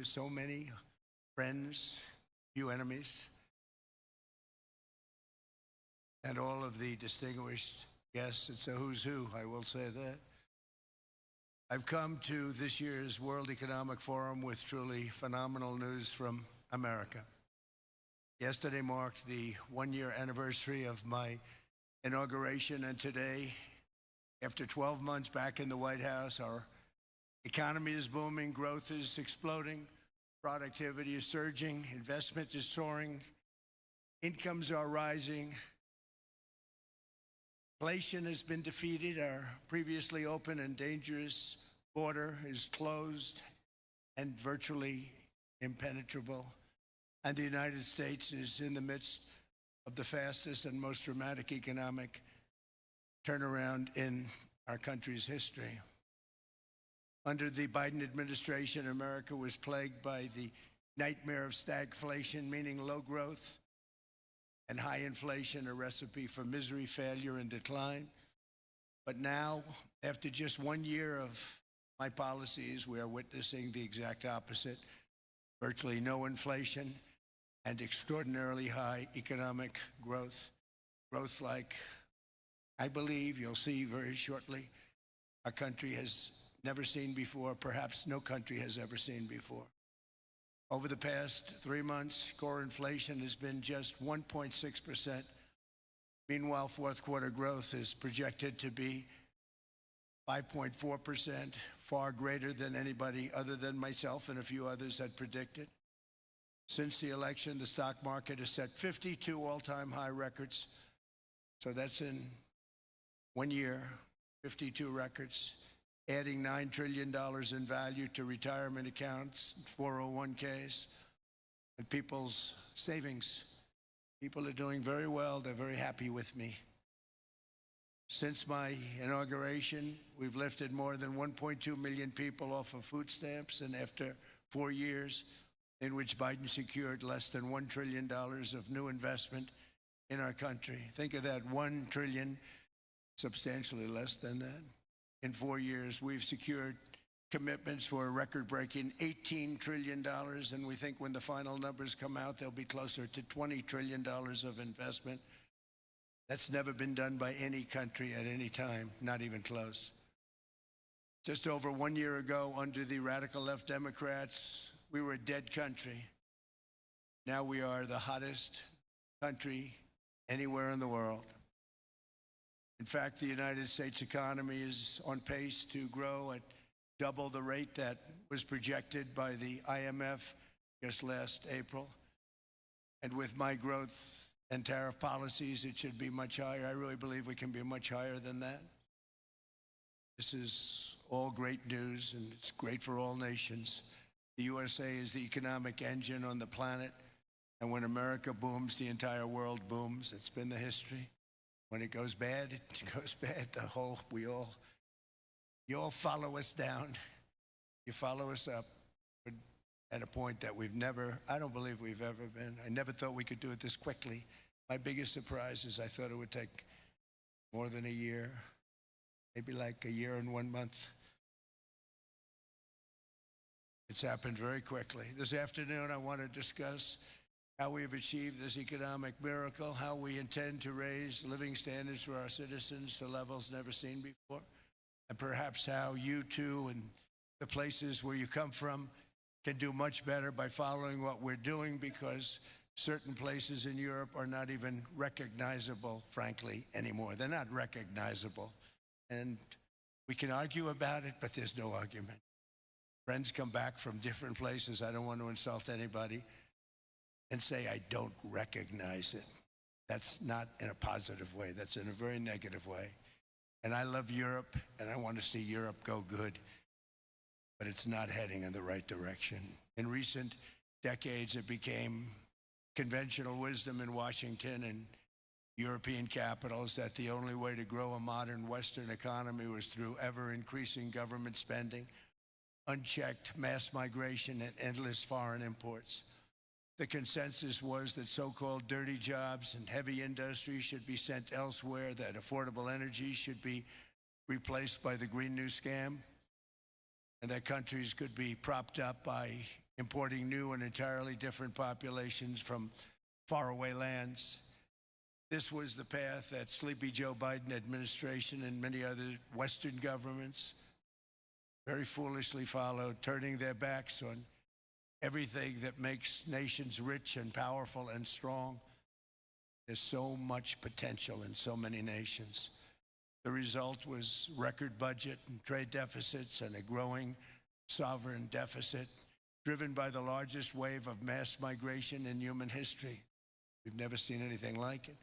you, so many friends, few enemies, and all of the distinguished guests. It's a who's who, I will say that. I've come to this year's World Economic Forum with truly phenomenal news from America. Yesterday marked the one-year anniversary of my inauguration, and today, after 12 months back in the White House, our economy is booming, growth is exploding, productivity is surging, investment is soaring, incomes are rising, inflation has been defeated, our previously open and dangerous border is closed and virtually impenetrable, and the United States is in the midst of the fastest and most dramatic economic turnaround in our country's history. Under the Biden administration, America was plagued by the nightmare of stagflation, meaning low growth and high inflation, a recipe for misery, failure, and decline. But now, after just 1 year of my policies, we are witnessing the exact opposite: virtually no inflation and extraordinarily high economic growth. Growth like I believe you'll see very shortly our country has never seen before, perhaps no country has ever seen before. Over the past 3 months, core inflation has been just 1.6%. Meanwhile, fourth quarter growth is projected to be 5.4%, far greater than anybody other than myself and a few others had predicted. Since the election, the stock market has set 52 all-time high records. So that's in 1 year, 52 records, adding $9 trillion in value to retirement accounts, 401ks, and people's savings. People are doing very well. They're very happy with me. Since my inauguration, we've lifted more than 1.2 million people off of food stamps, and after 4 years in which Biden secured less than $1 trillion of new investment in our country. Think of that, 1 trillion, substantially less than that. In 4 years, we've secured commitments for a record-breaking $18 trillion, and we think when the final numbers come out, they'll be closer to $20 trillion of investment. That's never been done by any country at any time, not even close. Just over 1 year ago, under the radical left Democrats, we were a dead country. Now we are the hottest country anywhere in the world. In fact, the United States economy is on pace to grow at double the rate that was projected by the IMF just last April. And with my growth and tariff policies, it should be much higher. I really believe we can be much higher than that. This is all great news, and it's great for all nations. The USA is the economic engine on the planet, and when America booms, the entire world booms. It's been the history. When it goes bad, it goes bad. You all follow us down. You follow us up at a point that I don't believe we've ever been. I never thought we could do it this quickly. My biggest surprise is I thought it would take more than a year, maybe like a year and 1 month. It's happened very quickly. This afternoon, I want to discuss how we have achieved this economic miracle, how we intend to raise living standards for our citizens to levels never seen before, and perhaps how you too and the places where you come from can do much better by following what we're doing, because certain places in Europe are not even recognizable, frankly, anymore. They're not recognizable. And we can argue about it, but there's no argument. Friends come back from different places. I don't want to insult anybody and say I don't recognize it. That's not in a positive way. That's in a very negative way. And I love Europe, and I want to see Europe go good, but it's not heading in the right direction. In recent decades, it became conventional wisdom in Washington and European capitals that the only way to grow a modern Western economy was through ever-increasing government spending, unchecked mass migration, and endless foreign imports. The consensus was that so-called dirty jobs and heavy industry should be sent elsewhere, that affordable energy should be replaced by the Green New Scam, and that countries could be propped up by importing new and entirely different populations from faraway lands. This was the path that sleepy Joe Biden administration and many other Western governments very foolishly followed, turning their backs on everything that makes nations rich and powerful and strong. There's so much potential in so many nations. The result was record budget and trade deficits and a growing sovereign deficit driven by the largest wave of mass migration in human history. We've never seen anything like it.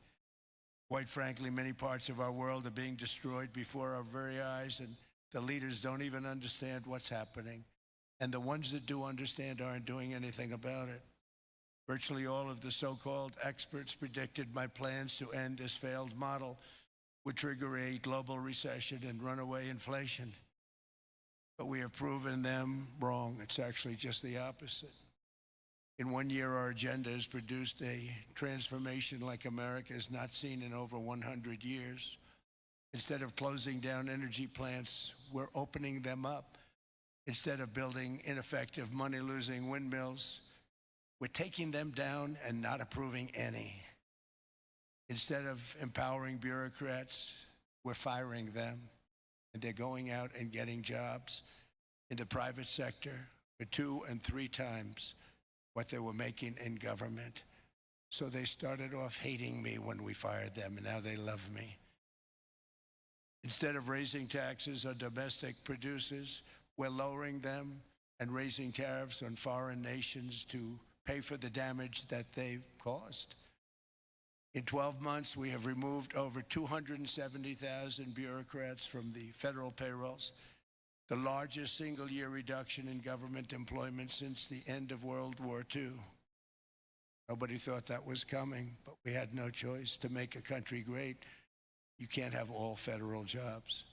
Quite frankly, many parts of our world are being destroyed before our very eyes, and the leaders don't even understand what's happening. And the ones that do understand aren't doing anything about it. Virtually all of the so-called experts predicted my plans to end this failed model would trigger a global recession and runaway inflation. But we have proven them wrong. It's actually just the opposite. In 1 year, our agenda has produced a transformation like America has not seen in over 100 years. Instead of closing down energy plants, we're opening them up. Instead of building ineffective, money-losing windmills, we're taking them down and not approving any. Instead of empowering bureaucrats, we're firing them, and they're going out and getting jobs in the private sector for 2 and 3 times what they were making in government. So they started off hating me when we fired them, and now they love me. Instead of raising taxes on domestic producers, we're lowering them and raising tariffs on foreign nations to pay for the damage that they've caused. In 12 months, we have removed over 270,000 bureaucrats from the federal payrolls, the largest single-year reduction in government employment since the end of World War II. Nobody thought that was coming, but we had no choice. To make a country great, you can't have all federal jobs.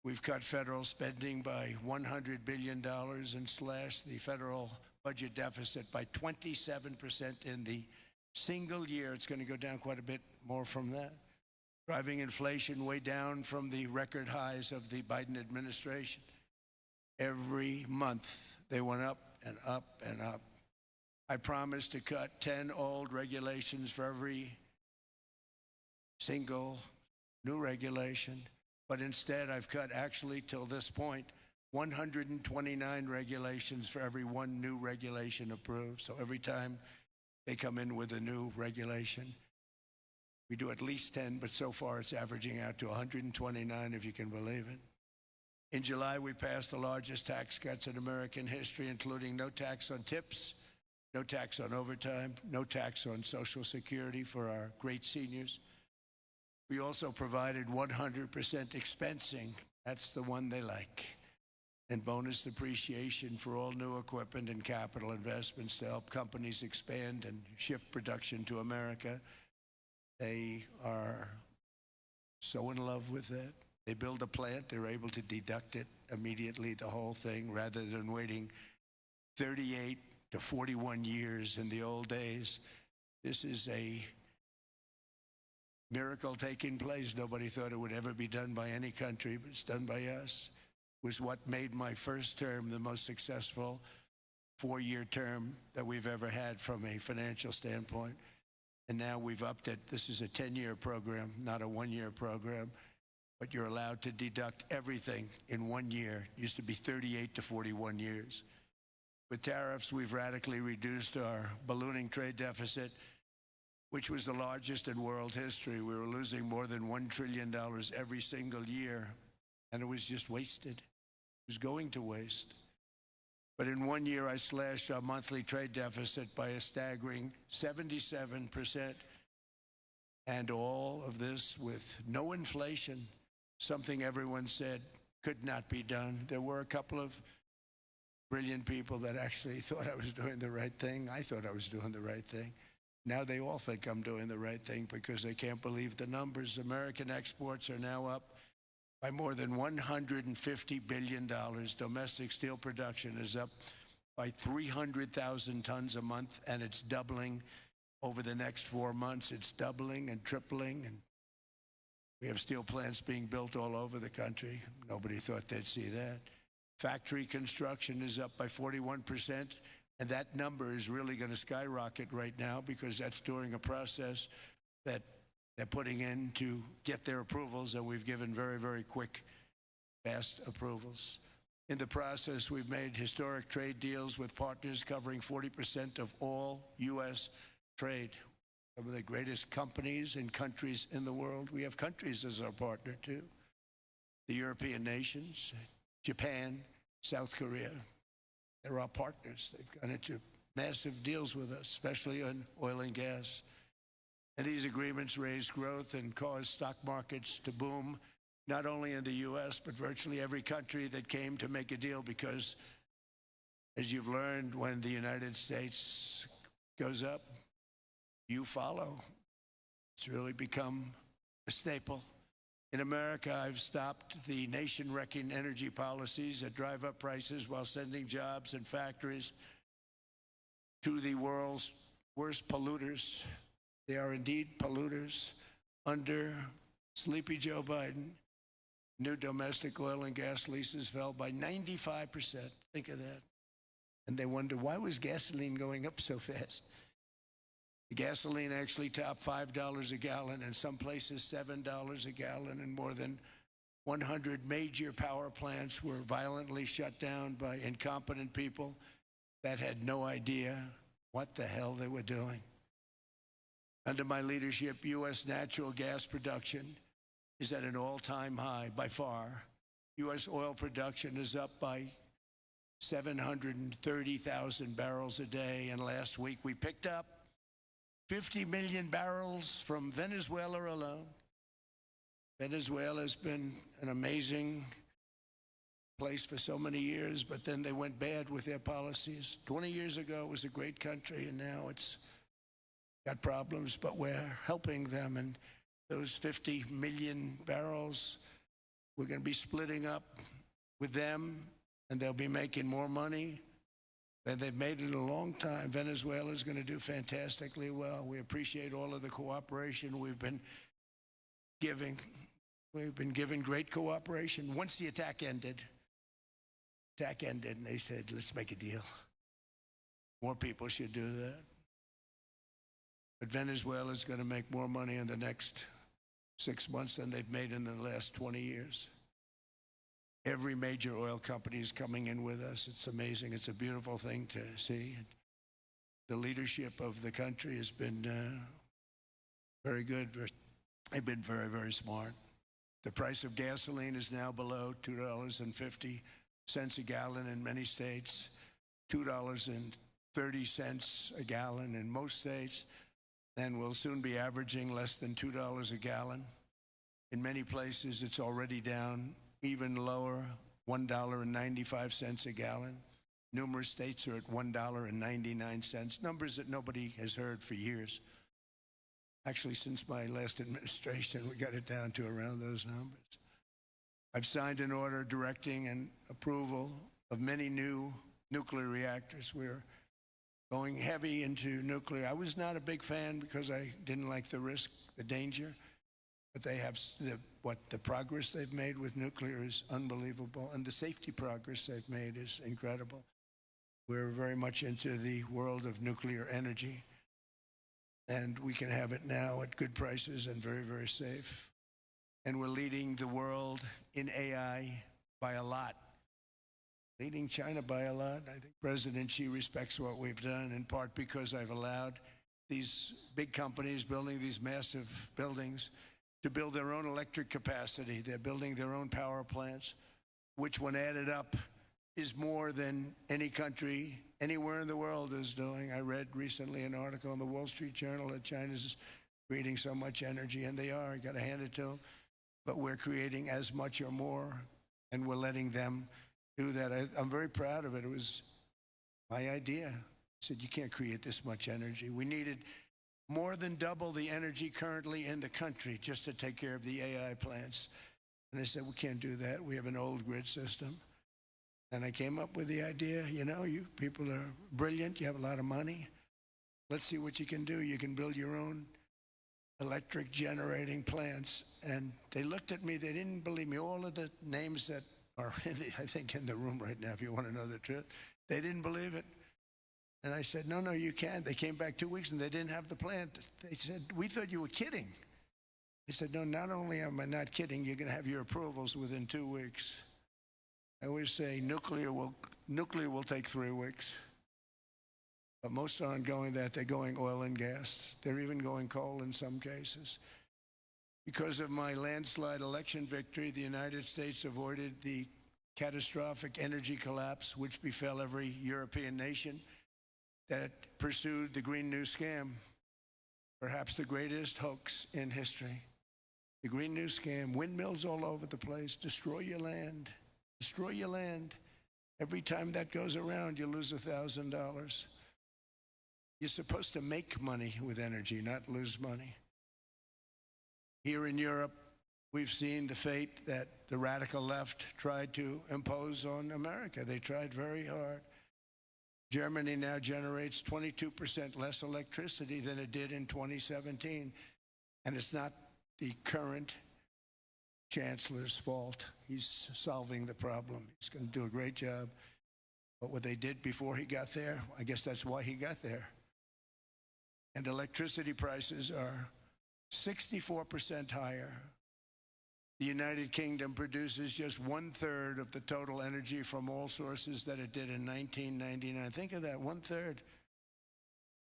We've cut federal spending by $100 billion and slashed the federal budget deficit by 27% in the single year. It's going to go down quite a bit more from that, driving inflation way down from the record highs of the Biden administration. Every month, they went up and up and up. I promised to cut 10 old regulations for every single new regulation, but instead I've cut, actually till this point, 129 regulations for every 1 new regulation approved. So every time they come in with a new regulation, we do at least 10, but so far it's averaging out to 129, if you can believe it. In July, we passed the largest tax cuts in American history, including no tax on tips, no tax on overtime, no tax on Social Security for our great seniors. We also provided 100% expensing, that's the one they like, and bonus depreciation for all new equipment and capital investments to help companies expand and shift production to America. They are so in love with that. They build a plant, they're able to deduct it immediately, the whole thing, rather than waiting 38 to 41 years in the old days. This is a miracle taking place. Nobody thought it would ever be done by any country, but it's done by us. It was what made my first term the most successful 4-year term that we've ever had from a financial standpoint. And now we've upped it. This is a 10-year program, not a 1-year program. But you're allowed to deduct everything in 1 year. It used to be 38 to 41 years. With tariffs, we've radically reduced our ballooning trade deficit, which was the largest in world history. We were losing more than $1 trillion every single year, and it was just wasted. It was going to waste. But in 1 year, I slashed our monthly trade deficit by a staggering 77%, and all of this with no inflation, something everyone said could not be done. There were a couple of brilliant people that actually thought I was doing the right thing. I thought I was doing the right thing. Now they all think I'm doing the right thing because they can't believe the numbers. American exports are now up by more than $150 billion. Domestic steel production is up by 300,000 tons a month, and it's doubling over the next 4 months. It's doubling and tripling, and we have steel plants being built all over the country. Nobody thought they'd see that. Factory construction is up by 41%. And that number is really going to skyrocket right now because that's during a process that they're putting in to get their approvals, and we've given very, very quick, fast approvals. In the process, we've made historic trade deals with partners covering 40% of all U.S. trade. Some of the greatest companies and countries in the world. We have countries as our partner, too. The European nations, Japan, South Korea. They're our partners. They've gone into massive deals with us, especially on oil and gas. And these agreements raise growth and cause stock markets to boom, not only in the U.S., but virtually every country that came to make a deal, because, as you've learned, when the United States goes up, you follow. It's really become a staple. In America, I've stopped the nation-wrecking energy policies that drive up prices while sending jobs and factories to the world's worst polluters. They are indeed polluters. Under Sleepy Joe Biden, new domestic oil and gas leases fell by 95%. Think of that. And they wonder, why was gasoline going up so fast? The gasoline actually topped $5 a gallon, and some places $7 a gallon, and more than 100 major power plants were violently shut down by incompetent people that had no idea what the hell they were doing. Under my leadership, U.S. natural gas production is at an all-time high by far. U.S. oil production is up by 730,000 barrels a day, and last week we picked up 50 million barrels from Venezuela alone. Venezuela has been an amazing place for so many years, but then they went bad with their policies. 20 years ago, it was a great country, and now it's got problems, but we're helping them. And those 50 million barrels, we're going to be splitting up with them, and they'll be making more money than they've made in a long time. Venezuela is going to do fantastically well. We appreciate all of the cooperation we've been giving. We've been giving great cooperation. Once the attack ended, and they said, let's make a deal. More people should do that. But Venezuela is going to make more money in the next 6 months than they've made in the last 20 years. Every major oil company is coming in with us. It's amazing. It's a beautiful thing to see. The leadership of the country has been very good. They've been very, very smart. The price of gasoline is now below $2.50 a gallon in many states, $2.30 a gallon in most states, and will soon be averaging less than $2 a gallon. In many places, it's already down even lower, $1.95 a gallon. Numerous states are at $1.99, numbers that nobody has heard for years. Actually, since my last administration, we got it down to around those numbers. I've signed an order directing and approval of many new nuclear reactors. We're going heavy into nuclear. I was not a big fan because I didn't like the risk, the danger. But they have the progress they've made with nuclear is unbelievable, and the safety progress they've made is incredible. We're very much into the world of nuclear energy, and we can have it now at good prices and very, very safe. And we're leading the world in AI by a lot. Leading China by a lot. I think President Xi respects what we've done, in part because I've allowed these big companies building these massive buildings to build their own electric capacity. They're building their own power plants, which, when added up, is more than any country anywhere in the world is doing. I read recently an article in the Wall Street Journal that China's creating so much energy, and they are. I got to hand it to them. But we're creating as much or more, and we're letting them do that. I'm very proud of it. It was my idea. I said, you can't create this much energy. We needed more than double the energy currently in the country just to take care of the AI plants. And I said, we can't do that. We have an old grid system. And I came up with the idea, you know, you people are brilliant. You have a lot of money. Let's see what you can do. You can build your own electric generating plants. And they looked at me. They didn't believe me. All of the names that are, I think, in the room right now, if you want to know the truth, they didn't believe it. And I said, no, you can't. They came back 2 weeks and they didn't have the plant. They said, we thought you were kidding. He said, no, not only am I not kidding, you're going to have your approvals within 2 weeks. I always say nuclear will take 3 weeks. But most aren't going that. They're going oil and gas. They're even going coal in some cases. Because of my landslide election victory, the United States avoided the catastrophic energy collapse which befell every European nation that pursued the Green New Scam, perhaps the greatest hoax in history. The Green New Scam, windmills all over the place, destroy your land, destroy your land. Every time that goes around, you lose $1,000. You're supposed to make money with energy, not lose money. Here in Europe, we've seen the fate that the radical left tried to impose on America. They tried very hard. Germany now generates 22% less electricity than it did in 2017. And it's not the current chancellor's fault. He's solving the problem. He's going to do a great job. But what they did before he got there, I guess that's why he got there. And electricity prices are 64% higher. The United Kingdom produces just 1/3 of the total energy from all sources that it did in 1999. Think of that, 1/3.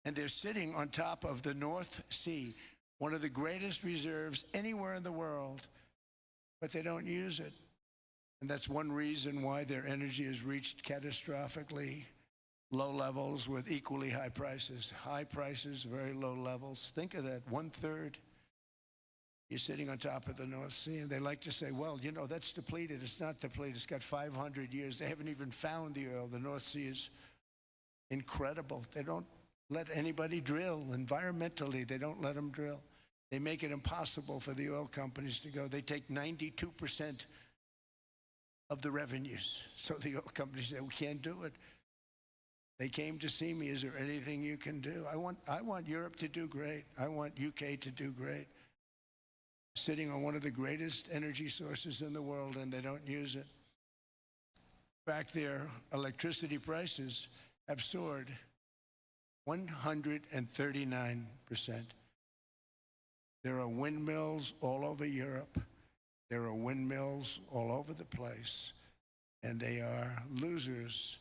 And they're sitting on top of the North Sea, one of the greatest reserves anywhere in the world, but they don't use it. And that's one reason why their energy has reached catastrophically low levels with equally high prices. High prices, very low levels. Think of that, 1/3. You're sitting on top of the North Sea, and they like to say, well, you know, that's depleted. It's not depleted. It's got 500 years. They haven't even found the oil. The North Sea is incredible. They don't let anybody drill. Environmentally, they don't let them drill. They make it impossible for the oil companies to go. They take 92% of the revenues. So the oil companies say, we can't do it. They came to see me. Is there anything you can do? I want Europe to do great. I want UK to do great. Sitting on one of the greatest energy sources in the world, and they don't use it. In fact, their electricity prices have soared 139%. There are windmills all over Europe. There are windmills all over the place, and they are losers.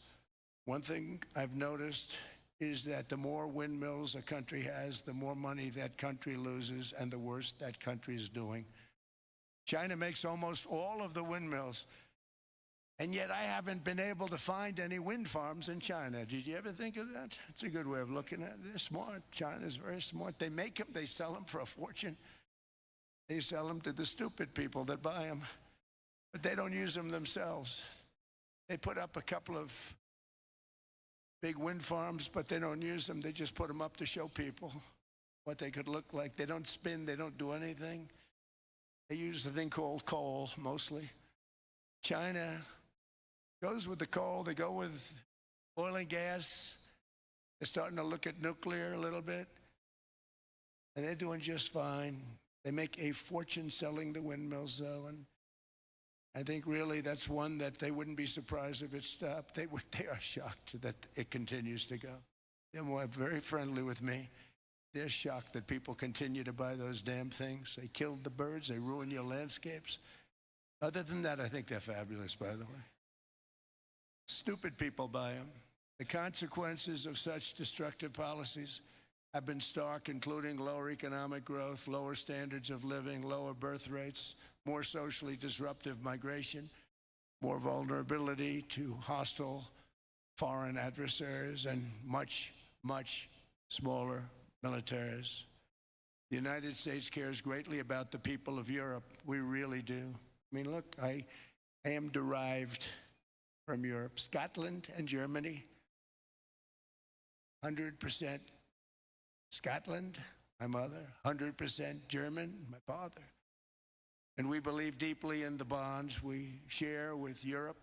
One thing I've noticed is that the more windmills a country has, the more money that country loses and the worse that country is doing. China makes almost all of the windmills, and yet I haven't been able to find any wind farms in China. Did you ever think of that? It's a good way of looking at it. They're smart. China's very smart. They make them, they sell them for a fortune. They sell them to the stupid people that buy them, but they don't use them themselves. They put up a couple of big wind farms, but they don't use them. They just put them up to show people what they could look like. They don't spin. They don't do anything. They use the thing called coal, mostly. China goes with the coal. They go with oil and gas. They're starting to look at nuclear a little bit. And they're doing just fine. They make a fortune selling the windmills, though, and I think really that's one that they wouldn't be surprised if it stopped. They are shocked that it continues to go. They're very friendly with me. They're shocked that people continue to buy those damn things. They killed the birds. They ruin your landscapes. Other than that, I think they're fabulous, by the way. Stupid people buy them. The consequences of such destructive policies have been stark, including lower economic growth, lower standards of living, lower birth rates, more socially disruptive migration, more vulnerability to hostile foreign adversaries, and much, much smaller militaries. The United States cares greatly about the people of Europe. We really do. I mean, look, I am derived from Europe. Scotland and Germany, 100% Scotland, my mother, 100% German, my father. And we believe deeply in the bonds we share with Europe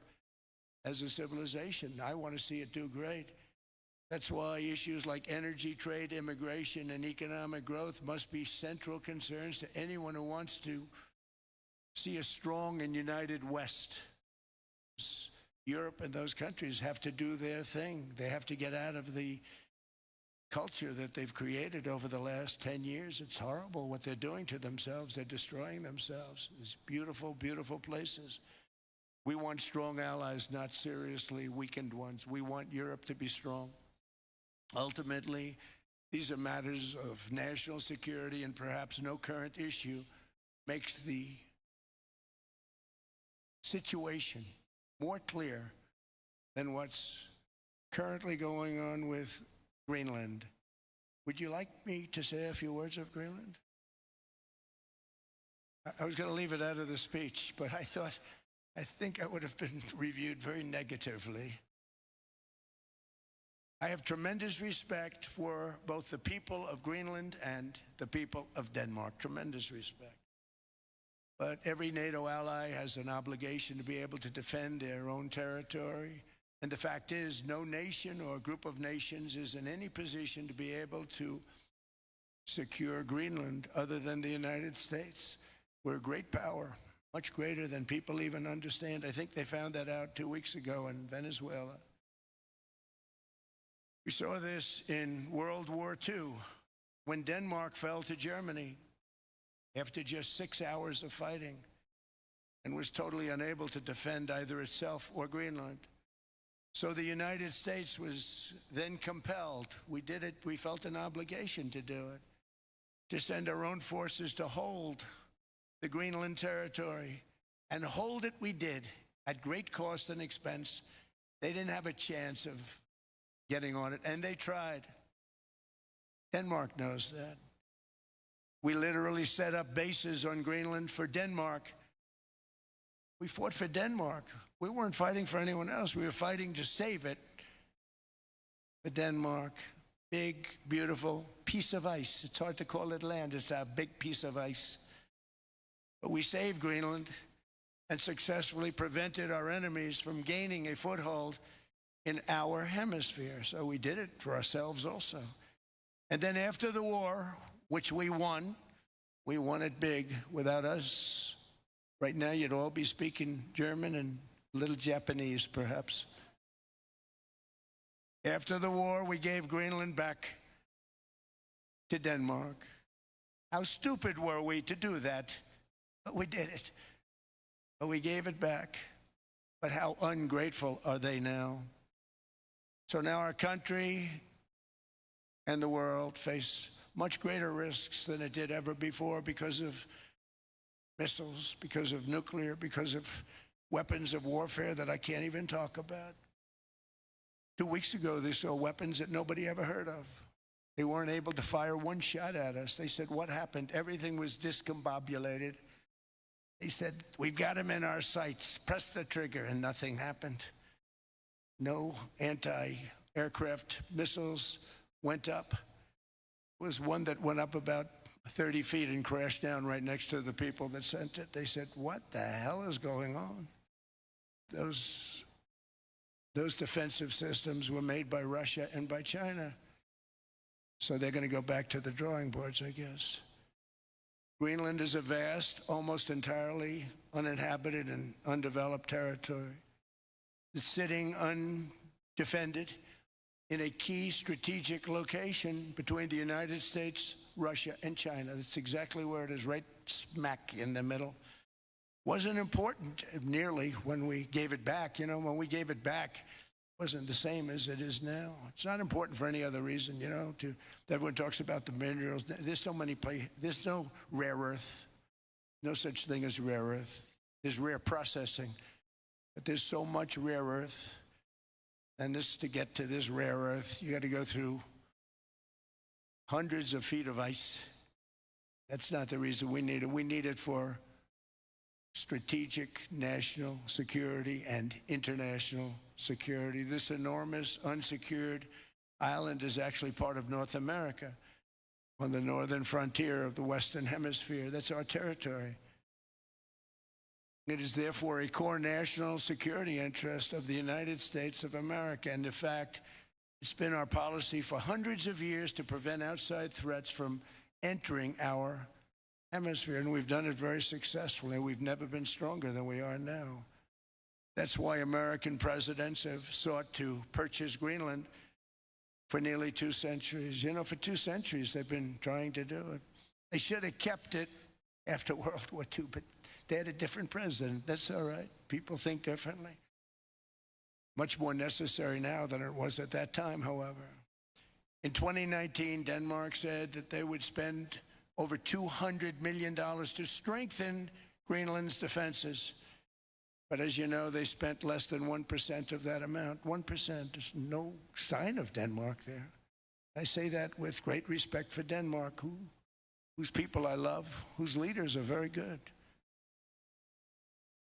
as a civilization. I want to see it do great. That's why issues like energy, trade, immigration, and economic growth must be central concerns to anyone who wants to see a strong and united West. Europe and those countries have to do their thing. They have to get out of the culture that they've created over the last 10 years. It's horrible what they're doing to themselves. They're destroying themselves. These beautiful, beautiful places. We want strong allies, not seriously weakened ones. We want Europe to be strong. Ultimately, these are matters of national security, and perhaps no current issue makes the situation more clear than what's currently going on with Greenland. Would you like me to say a few words of Greenland? I was going to leave it out of the speech, but I think I would have been reviewed very negatively. I have tremendous respect for both the people of Greenland and the people of Denmark, tremendous respect. But every NATO ally has an obligation to be able to defend their own territory. And the fact is, no nation or group of nations is in any position to be able to secure Greenland other than the United States. We're a great power, much greater than people even understand. I think they found that out 2 weeks ago in Venezuela. We saw this in World War II, when Denmark fell to Germany after just 6 hours of fighting and was totally unable to defend either itself or Greenland. So the United States was then compelled, we did it, we felt an obligation to do it, to send our own forces to hold the Greenland territory. And hold it we did, at great cost and expense. They didn't have a chance of getting on it, and they tried. Denmark knows that. We literally set up bases on Greenland for Denmark. We fought for Denmark. We weren't fighting for anyone else. We were fighting to save it for Denmark. Big, beautiful piece of ice. It's hard to call it land. It's a big piece of ice. But we saved Greenland and successfully prevented our enemies from gaining a foothold in our hemisphere. So we did it for ourselves also. And then after the war, which we won it big. Without us, right now you'd all be speaking German and a little Japanese, perhaps. After the war, we gave Greenland back to Denmark. How stupid were we to do that? But we did it. But we gave it back. But how ungrateful are they now? So now our country and the world face much greater risks than it did ever before because of missiles, because of nuclear, because of weapons of warfare that I can't even talk about. 2 weeks ago, they saw weapons that nobody ever heard of. They weren't able to fire one shot at us. They said, what happened? Everything was discombobulated. They said, we've got them in our sights. Press the trigger, and nothing happened. No anti-aircraft missiles went up. It was one that went up about 30 feet and crashed down right next to the people that sent it. They said, what the hell is going on? Those defensive systems were made by Russia and by China. So they're going to go back to the drawing boards, I guess. Greenland is a vast, almost entirely uninhabited and undeveloped territory. It's sitting undefended in a key strategic location between the United States, Russia, and China. That's exactly where it is, right smack in the middle. Wasn't important nearly when we gave it back. You know, when we gave it back, it wasn't the same as it is now. It's not important for any other reason, you know. Everyone talks about the minerals. There's so many places. There's no rare earth. No such thing as rare earth. There's rare processing. But there's so much rare earth. And this, to get to this rare earth, you got to go through hundreds of feet of ice. That's not the reason we need it. We need it for strategic national security and international security. This enormous unsecured island is actually part of North America on the northern frontier of the Western Hemisphere. That's our territory. It is therefore a core national security interest of the United States of America. And in fact, it's been our policy for hundreds of years to prevent outside threats from entering our hemisphere. And we've done it very successfully. We've never been stronger than we are now. That's why American presidents have sought to purchase Greenland for nearly 2 centuries. You know, for 2 centuries they've been trying to do it. They should have kept it after World War II, but they had a different president. That's all right. People think differently. Much more necessary now than it was at that time, however. In 2019, Denmark said that they would spend over $200 million to strengthen Greenland's defenses. But as you know, they spent less than 1% of that amount. 1%. There's no sign of Denmark there. I say that with great respect for Denmark, whose people I love, whose leaders are very good.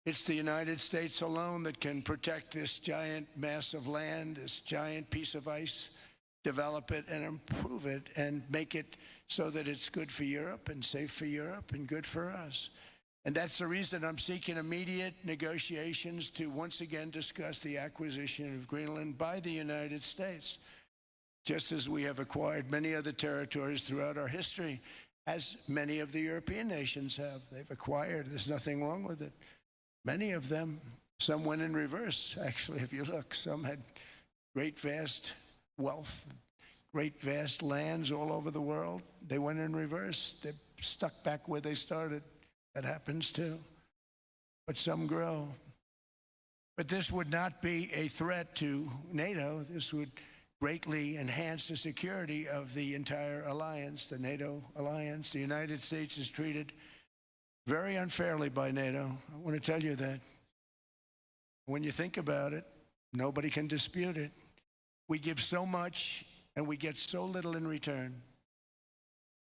It's the United States alone that can protect this giant mass of land, this giant piece of ice, develop it and improve it and make it so that it's good for Europe and safe for Europe and good for us. And that's the reason I'm seeking immediate negotiations to once again discuss the acquisition of Greenland by the United States, just as we have acquired many other territories throughout our history, as many of the European nations have. They've acquired. There's nothing wrong with it. Many of them, some went in reverse, actually, if you look. Some had great, vast wealth, great, vast lands all over the world. They went in reverse. They're stuck back where they started. That happens too. But some grow. But this would not be a threat to NATO. This would greatly enhance the security of the entire alliance, the NATO alliance. The United States is treated very unfairly by NATO. I want to tell you that. When you think about it, nobody can dispute it. We give so much and we get so little in return.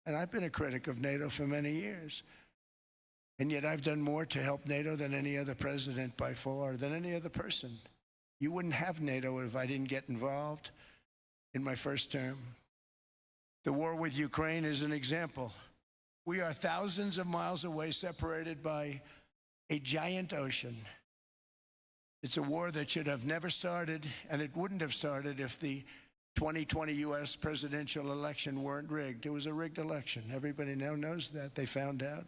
And I've been a critic of NATO for many years. And yet I've done more to help NATO than any other president by far, than any other person. You wouldn't have NATO if I didn't get involved in my first term. The war with Ukraine is an example. We are thousands of miles away, separated by a giant ocean. It's a war that should have never started, and it wouldn't have started if the 2020 U.S. presidential election weren't rigged. It was a rigged election. Everybody now knows that. They found out.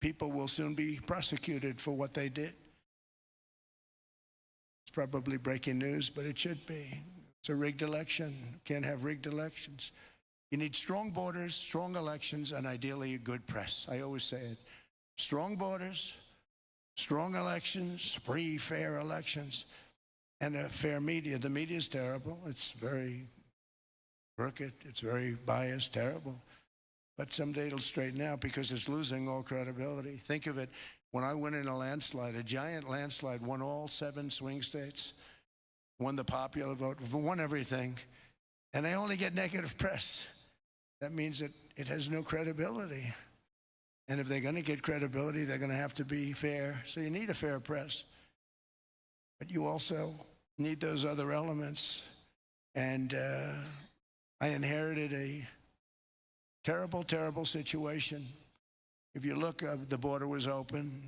People will soon be prosecuted for what they did. It's probably breaking news, but it should be. It's a rigged election. You can't have rigged elections. You need strong borders, strong elections, and ideally a good press. I always say it. Strong borders, strong elections, free, fair elections, and a fair media. The media is terrible. It's very crooked. It's very biased, terrible. But someday it'll straighten out because it's losing all credibility. Think of it. When I went in a landslide, a giant landslide, won all 7 swing states, won the popular vote, won everything, and I only get negative press. That means that it has no credibility. And if they're going to get credibility, they're going to have to be fair. So you need a fair press. But you also need those other elements. And I inherited a terrible, terrible situation. If you look, the border was open.